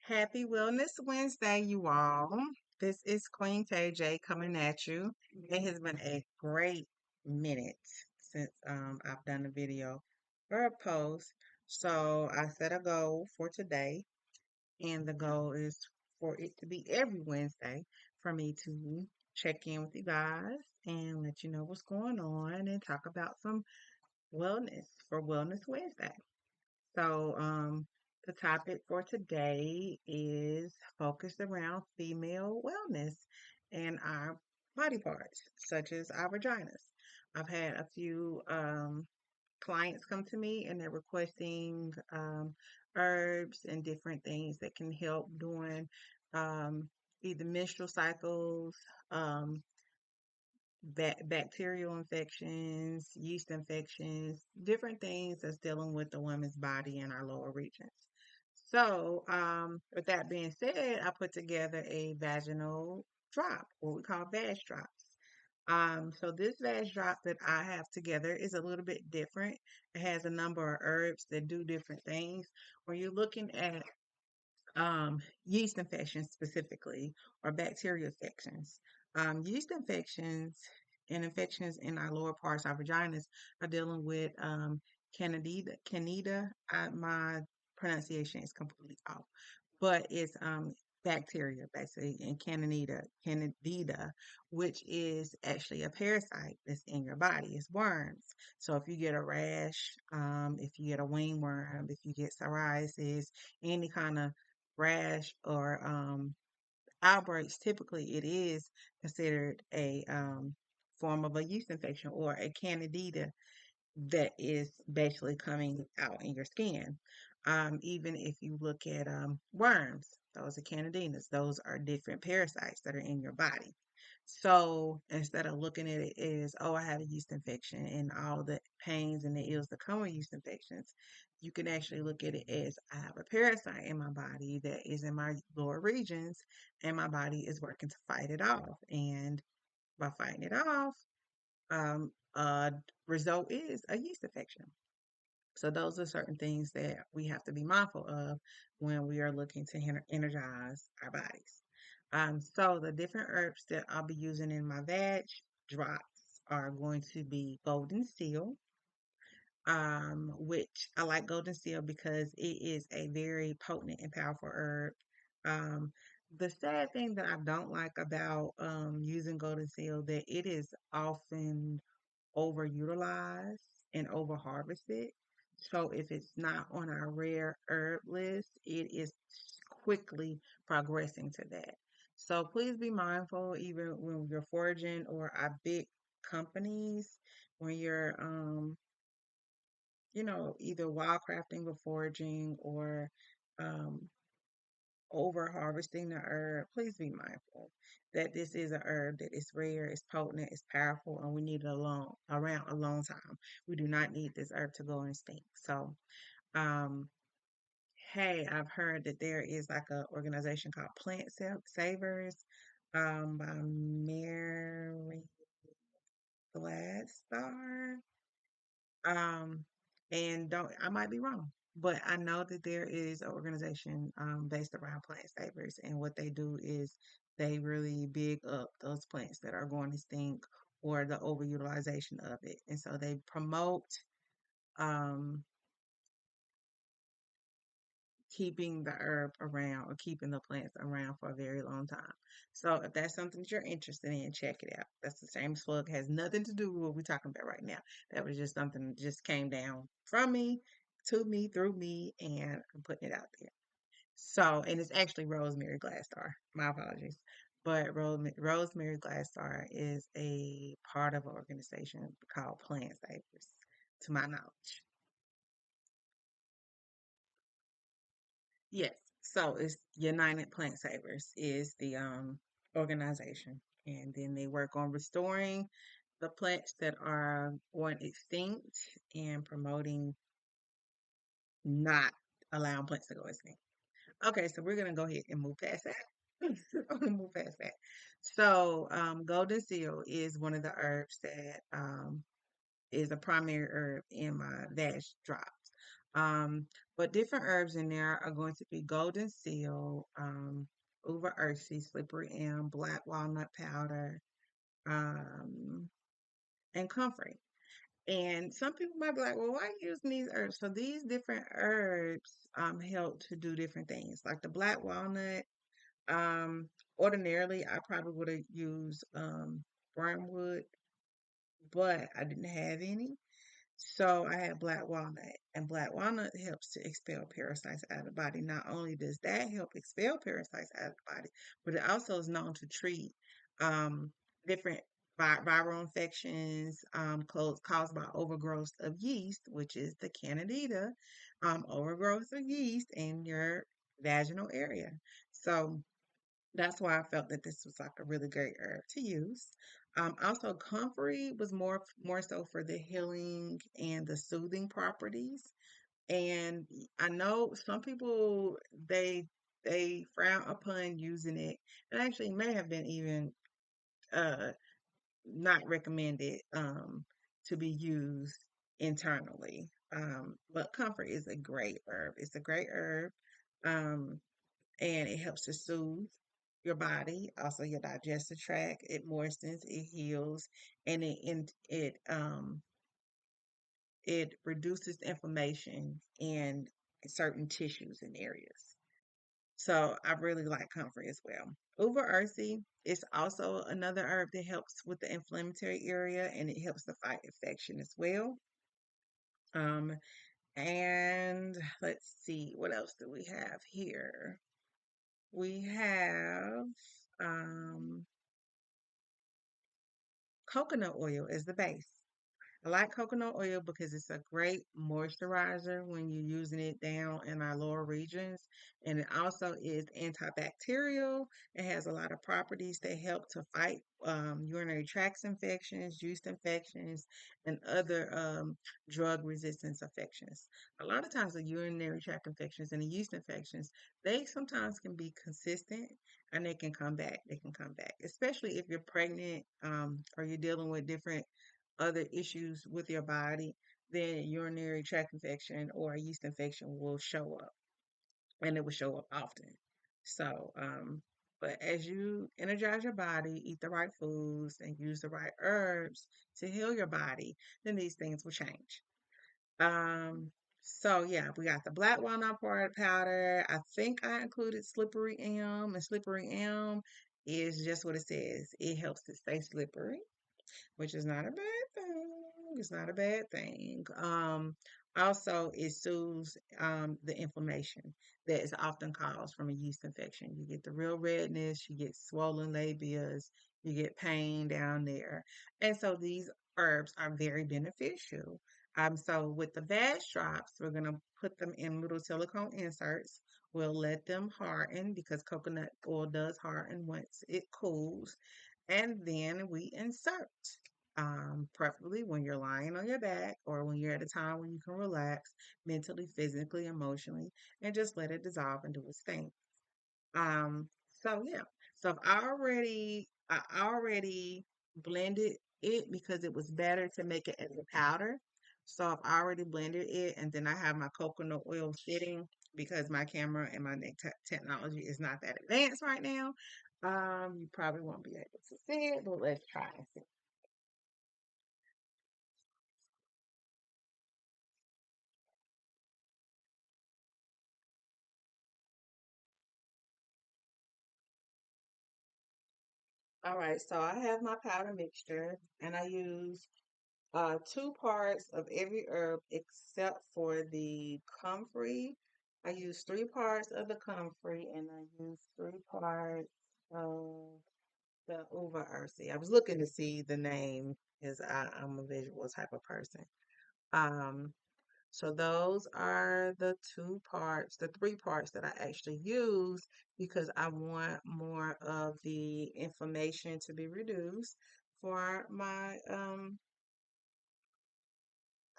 Happy Wellness Wednesday, you all. This is Queen KJ coming at you. It has been a great minute since I've done a video or a post. So I set a goal for today, and the goal is for it to be every Wednesday for me to check in with you guys and let you know what's going on and talk about some wellness for Wellness Wednesday. So, the topic for today is focused around female wellness and our body parts, such as our vaginas. I've had a few clients come to me and they're requesting herbs and different things that can help during um, either menstrual cycles, um, bacterial infections, yeast infections, different things that's dealing with the woman's body in our lower regions. So, with that being said, I put together a vaginal drop, what we call vag drops. So this veg drop that I have together is a little bit different. It has a number of herbs that do different things. When you're looking at yeast infections specifically, or bacterial infections. Yeast infections and infections in our lower parts, our vaginas, are dealing with candida. My pronunciation is completely off, but it's bacteria basically, and candida, which is actually a parasite that's in your body. It's worms. So if you get a rash, if you get a wingworm, if you get psoriasis, any kind of rash or outbreaks, typically it is considered a form of a yeast infection or a candida that is basically coming out in your skin. Even if you look at worms, those are candidinas. Those are different parasites that are in your body. So instead of looking at it as, oh, I had a yeast infection and all the pains and the ills that come with yeast infections, you can actually look at it as I have a parasite in my body that is in my lower regions, and my body is working to fight it off. And by fighting it off, a result is a yeast infection. So those are certain things that we have to be mindful of when we are looking to energize our bodies. So the different herbs that I'll be using in my veg drops are going to be golden seal, which I like golden seal because it is a very potent and powerful herb. Um, the sad thing that I don't like about using golden seal that it is often overutilized and over harvested. So if it's not on our rare herb list, it is quickly progressing to that. So please be mindful, even when you're foraging or our big companies, when you're either wildcrafting or foraging or um, over harvesting the herb, please be mindful that this is a herb that is rare, it's potent, it's powerful, and we need it around a long time. We do not need this herb to go extinct. So, um, hey, I've heard that there is like a organization called Savers, by Mary Gladstar. Um, and don't I might be wrong, but I know that there is an organization based around plant savers, and what they do is they really big up those plants that are going to stink or the overutilization of it, and so they promote um keeping the herb around or keeping the plants around for a very long time. So if that's something that you're interested in, check it out. That's the same slug, has nothing to do with what we're talking about right now. That was just something that just came down from me, to me, through me, and I'm putting it out there. So, and it's actually Rosemary Gladstar. My apologies. But Rosemary Gladstar is a part of an organization called Plant Savers, to my knowledge. Yes. So it's United Plant Savers is the organization. And then they work on restoring the plants that are going extinct and promoting not allowing plants to go extinct. Okay, so we're gonna go ahead and move past that. I'm gonna move past that. So golden seal is one of the herbs that is a primary herb in my veg drops. Um, but different herbs in there are going to be golden seal, uva ursi, slippery elm, black walnut powder, um, and comfrey. And some people might be like, well, why are you using these herbs? So these different herbs help to do different things. Like the black walnut, um, ordinarily I probably would have used wormwood, but I didn't have any. So I had black walnut, and black walnut helps to expel parasites out of the body. Not only does that help expel parasites out of the body, but it also is known to treat um, different viral infections caused by overgrowth of yeast, which is the candida, overgrowth of yeast in your vaginal area. So that's why I felt that this was like a really great herb to use. Also, comfrey was more so for the healing and the soothing properties. And I know some people they frown upon using it, and actually may have been even uh, not recommended to be used internally. But comfrey is a great herb. It's a great herb. Um, and it helps to soothe your body, also your digestive tract. It moistens, it heals, and it reduces inflammation in certain tissues and areas. So I really like comfrey as well. Uva ursi is also another herb that helps with the inflammatory area and it helps to fight infection as well. Um, and let's see, what else do we have here? We have um, coconut oil as the base. I like coconut oil because it's a great moisturizer when you're using it down in our lower regions. And it also is antibacterial. It has a lot of properties that help to fight urinary tract infections, yeast infections, and other drug resistance infections. A lot of times, the urinary tract infections and the yeast infections, they sometimes can be consistent and they can come back. They can come back, especially if you're pregnant or you're dealing with different other issues with your body, then urinary tract infection or a yeast infection will show up and it will show up often. So, but as you energize your body, eat the right foods, and use the right herbs to heal your body, then these things will change. Um, so yeah, we got the black walnut powder. I think I included slippery elm, and slippery elm is just what it says. It helps to stay slippery, which is not a bad thing. It's not a bad thing. Also, it soothes the inflammation that is often caused from a yeast infection. You get the real redness, you get swollen labias, you get pain down there. And so these herbs are very beneficial. So with the vag drops, we're going to put them in little silicone inserts. We'll let them harden because coconut oil does harden once it cools. And then we insert, preferably when you're lying on your back or when you're at a time when you can relax mentally, physically, emotionally, and just let it dissolve and do its thing. Um, so yeah. So I already blended it because it was better to make it as a powder. So I've already blended it and then I have my coconut oil sitting because my camera and my technology is not that advanced right now. You probably won't be able to see it, but let's try and see. All right, so I have my powder mixture and I use two parts of every herb except for the comfrey. I use three parts of the comfrey and I use three parts of the uva ursi. I was looking to see the name because I'm a visual type of person. Um, so those are the two parts, the three parts that I actually use because I want more of the inflammation to be reduced for my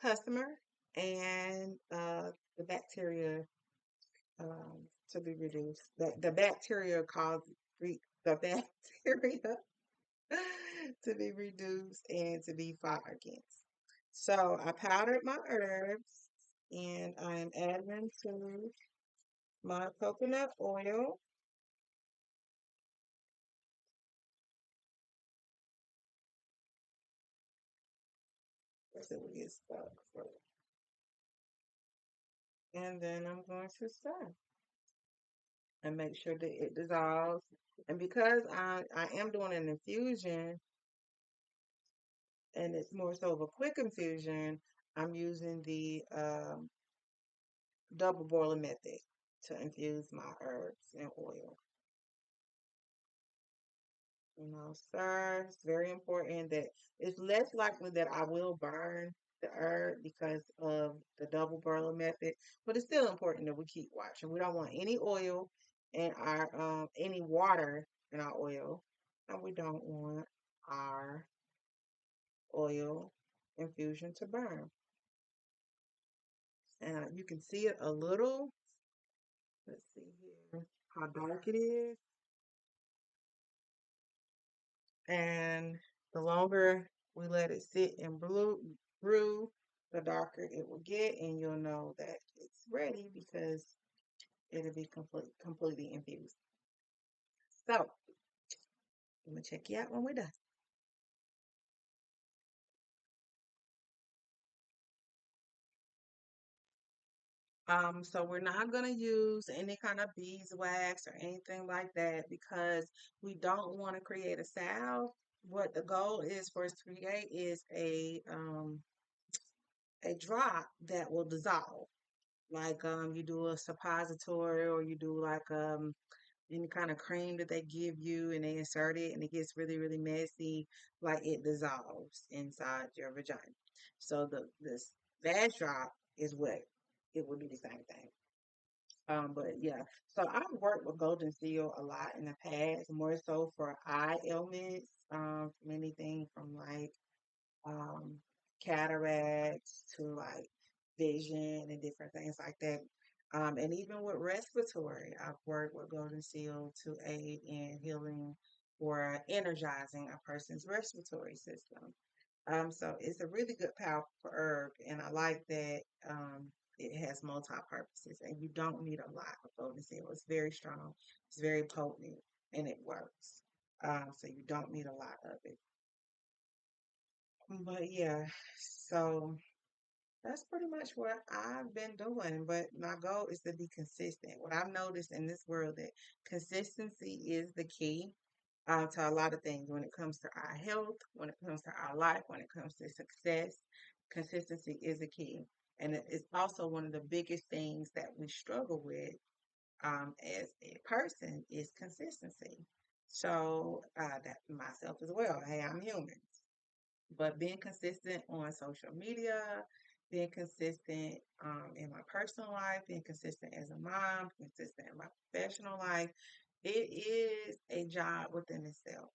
customer and the bacteria to be reduced. The bacteria cause the bacteria to be reduced and to be fought against. So I powdered my herbs And I am adding to my coconut oil. Let's see what gets stuck first. And then I'm going to stir and make sure that it dissolves. And because I am doing an infusion and it's more so of a quick infusion, I'm using the double boiler method to infuse my herbs and oil. Stir. It's very important that it's less likely that I will burn the herb because of the double boiler method, but it's still important that we keep watching. We don't want any oil in our any water in our oil, and we don't want our oil infusion to burn. And you can see it a little. Let's see here how dark it is. And the longer we let it sit and brew, the darker it will get, and you'll know that it's ready because it'll be completely infused. So I'm gonna check you out when we're done. So we're not gonna use any kind of beeswax or anything like that because we don't want to create a salve. What the goal is for us to create is a drop that will dissolve. Like you do a suppository or you do like any kind of cream that they give you and they insert it and it gets really, really messy, like it dissolves inside your vagina. So this vag drop is what it would do the same thing. But yeah, so I've worked with Golden Seal a lot in the past, more so for eye ailments, from anything from like um, cataracts to like vision and different things like that. And even with respiratory, I've worked with Golden Seal to aid in healing or energizing a person's respiratory system. So it's a really good, powerful herb, and I like that it has multi purposes, and you don't need a lot of Golden Seal. It's very strong, it's very potent, and it works. So you don't need a lot of it. But yeah, so that's pretty much what I've been doing. But my goal is to be consistent. What I've noticed in this world that consistency is the key to a lot of things when it comes to our health, when it comes to our life, when it comes to success. Consistency is the key. And it's also one of the biggest things that we struggle with as a person is consistency. So that myself as well. Hey, I'm human. But being consistent on social media, being consistent in my personal life, being consistent as a mom, consistent in my professional life, it is a job within itself,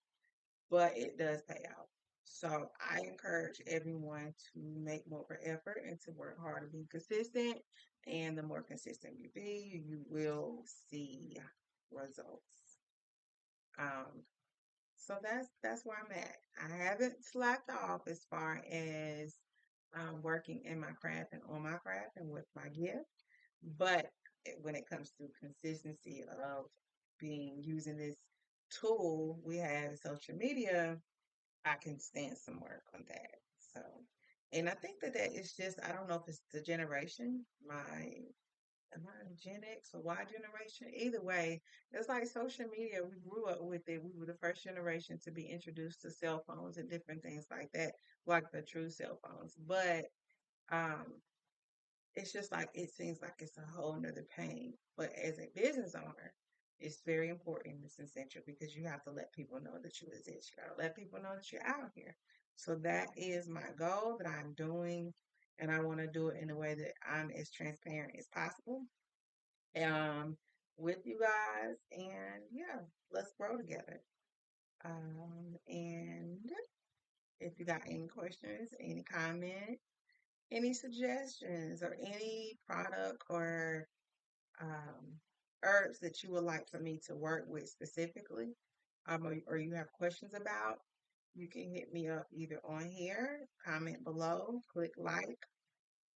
but it does pay out. So I encourage everyone to make more of an effort and to work hard to be consistent. And the more consistent you be, you will see results. Um, so that's where I'm at. I haven't slacked off as far as working in my craft and on my craft and with my gift, but when it comes to consistency of being using this tool we have social media, I can stand some work on that. So, and I think that is just I don't know if it's the generation, my am I Gen X or Y generation? Either way, it's like social media. We grew up with it. We were the first generation to be introduced to cell phones and different things like that, like the true cell phones. But um, it's just like it seems like it's a whole nother pain. But as a business owner, it's very important. It's essential because you have to let people know that you exist. You gotta let people know that you're out here. So that is my goal that I'm doing, and I want to do it in a way that I'm as transparent as possible um, with you guys. And yeah, let's grow together. And if you got any questions, any comments, any suggestions, or any product or um, herbs that you would like for me to work with specifically, or you have questions about, you can hit me up either on here, comment below, click like,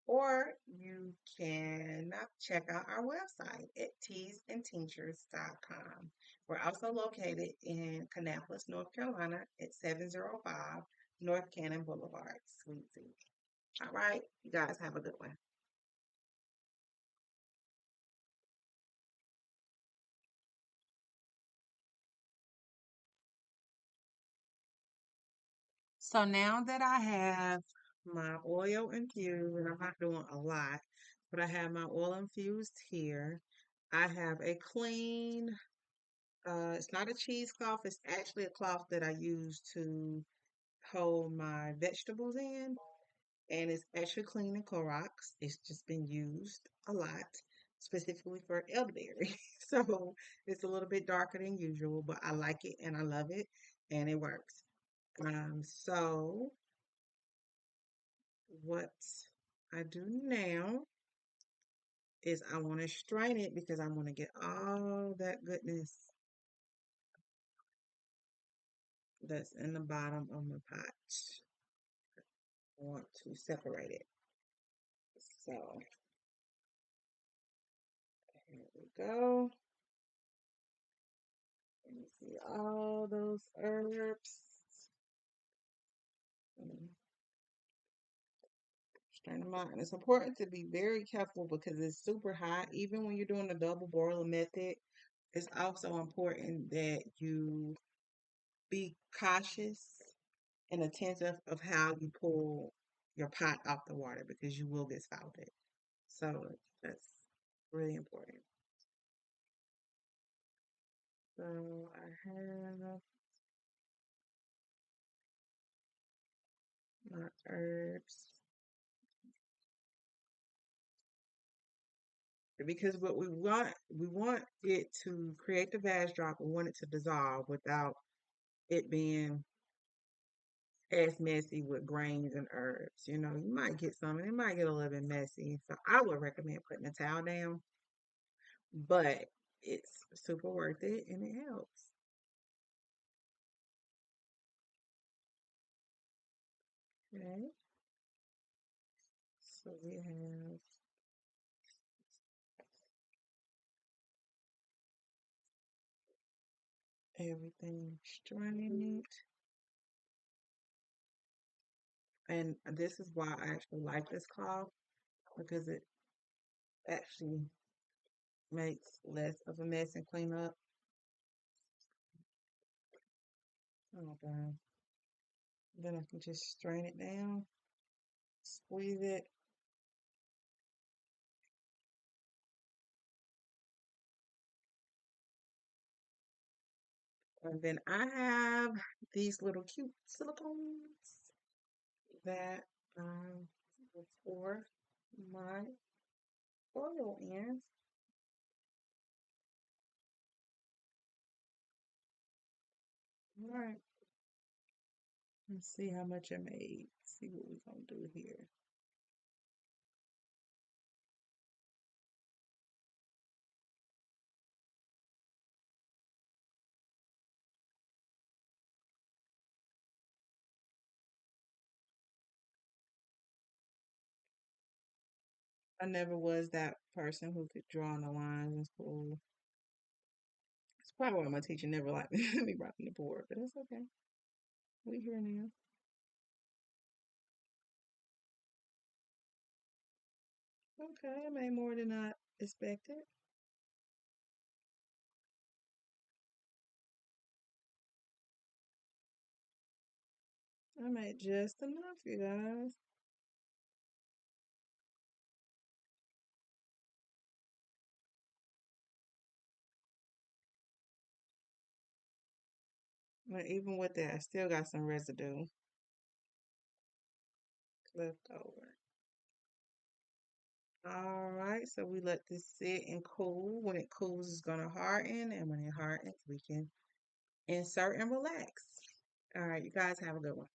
Or you can check out our website at teasandtinctures.com. We're also located in Kannapolis, North Carolina at 705 North Cannon Boulevard, Suite C. All right, you guys have a good one. So now that I have my oil infused, and I'm not doing a lot, but I have my oil infused here. I have a clean, it's not a cheesecloth, it's actually a cloth that I use to hold my vegetables in, and it's actually clean and Clorox. It's just been used a lot, specifically for elderberry. So it's a little bit darker than usual, but I like it and I love it, and it works. So what I do now is I want to strain it because I want to get all that goodness that's in the bottom of my pot. I want to separate it. So here we go. And you see all those herbs. And strain them out. And it's important to be very careful because it's super hot. Even when you're doing the double boiler method, it's also important that you be cautious and attentive of how you pull your pot off the water because you will get scalded. So that's really important. So I have my herbs because what we want it to create the vag drop. We want it to dissolve without it being as messy with grains and herbs. You know, you might get some and it might get a little bit messy. So I would recommend putting a towel down, but it's super worth it and it helps. Okay. So we have everything strained. And this is why I actually like this cloth because it actually makes less of a mess and clean up. Oh, God. Then I can just strain it down, squeeze it. And then I have these little cute silicones that for my oil in. All right, let's see how much I made. See what we're gonna do here. I never was that person who could draw on the lines in school. It's probably why my teacher never liked me rocking the board, but it's okay. We here now. Okay, I made more than I expected. I made just enough, you guys. But even with that, I still got some residue left over. All right, so we let this sit and cool. When it cools, it's gonna harden, and when it hardens, we can insert and relax. All right, you guys have a good one.